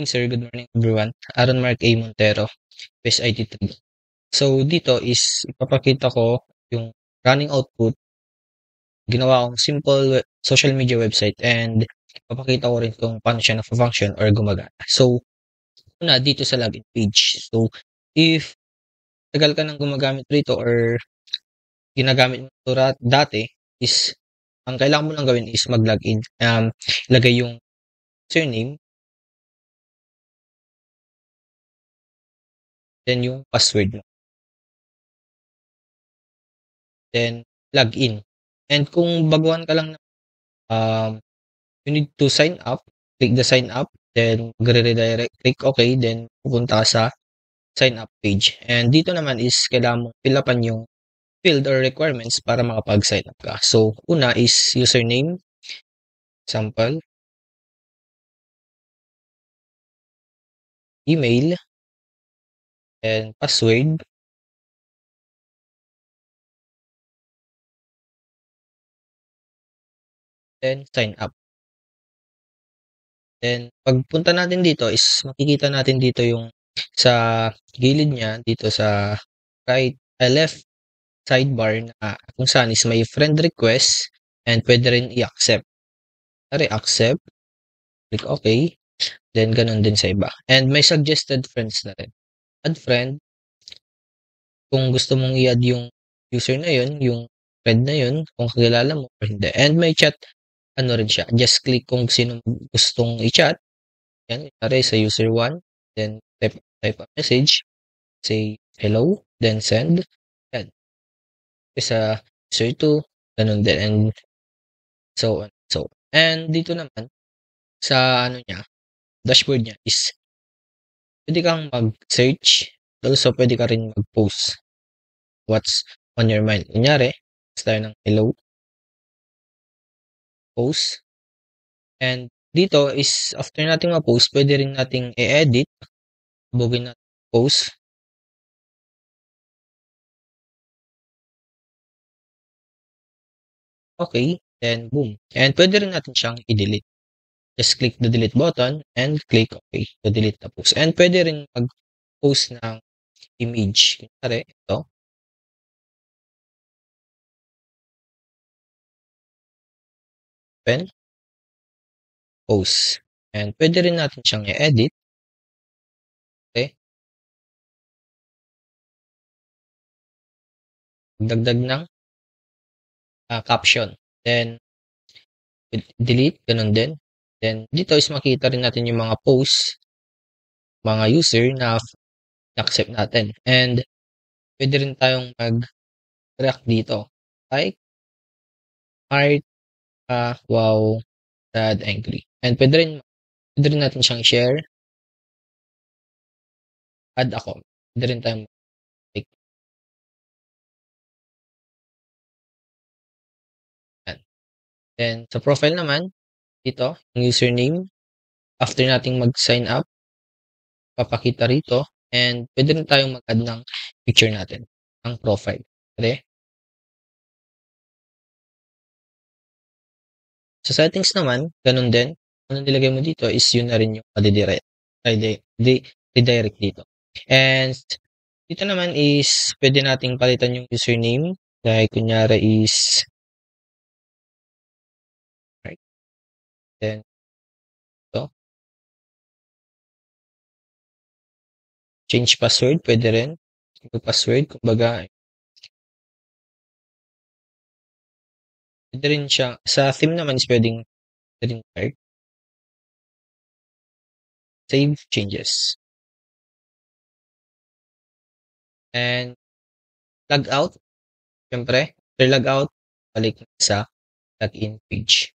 Sir, good morning everyone. Aaron Mark A. Montero, PES IT3. So dito is ipapakita ko yung running output. Ginawa kong simple social media website and ipapakita ko rin kung paano siya na-function or gumagana. So una dito sa login page. So if tagal ka nang gumagamit rito or ginagamit mo ito dati is ang kailangan mo lang gawin is mag-login. Ilagay yung username, then yung password mo. Then login. And kung baguhan ka lang you need to sign up. Click the sign up, then magre-redirect. Click OK, then pupunta ka sa sign up page. And dito naman is kailangan mong fill upan yung field or requirements para makapag-sign up ka. So, una is username, sample, email, and password, then sign up. Then, pagpunta natin dito is makikita natin dito yung sa gilid niya, dito sa left sidebar na kung saan is may friend request and pwede rin i-accept. Accept, click OK, then ganun din sa iba. And may suggested friends na rin. Add friend, kung gusto mong i-add yung user na yun, yung friend na yun, kung kakilala mo or hindi. And may chat, ano rin siya, just click kung sino gustong i-chat. Yan, pare sa user 1, then type a message, say hello, then send. Yan. Sa user 2, ganun din. And so on. And dito naman, sa ano niya, dashboard niya is pwede kang mag-search. Also, pwede ka rin mag-post what's on your mind. Kunyari, tayo ng hello, post. And dito is after nating ma-post, pwede rin nating i-edit. Bugin natin post. Okay, then boom. And pwede rin natin siyang i-delete. Just click the delete button and click OK to delete the post. And pwede rin mag-post ng image. Kunyari, ito. Open. Post. And pwede rin natin siyang i-edit. Okay. Dagdag ng caption. Then, delete. Ganun din. Then, dito is makita rin natin yung mga posts, mga user na accept natin. And, pwede rin tayong mag-react dito. Like, heart, wow, sad, angry. And pwede rin natin siyang share, add ako. Pwede rin tayong like, yan. Then, sa profile naman, dito, yung username, after nating mag-sign up, papakita rito, and pwede rin tayong mag-add ng picture natin, ng profile. Okay? Sa settings naman, ganun din. Kung nilagay mo dito is yun na rin yung redirect dito. And dito naman is pwede nating palitan yung username. Like kunyari is right. Then ito. Change password, pwede rin. Yung password, kumbaga pwede rin siya. Sa theme naman is pwedeng rin card. Save changes. And log out. Siyempre, after log out, balik sa login page.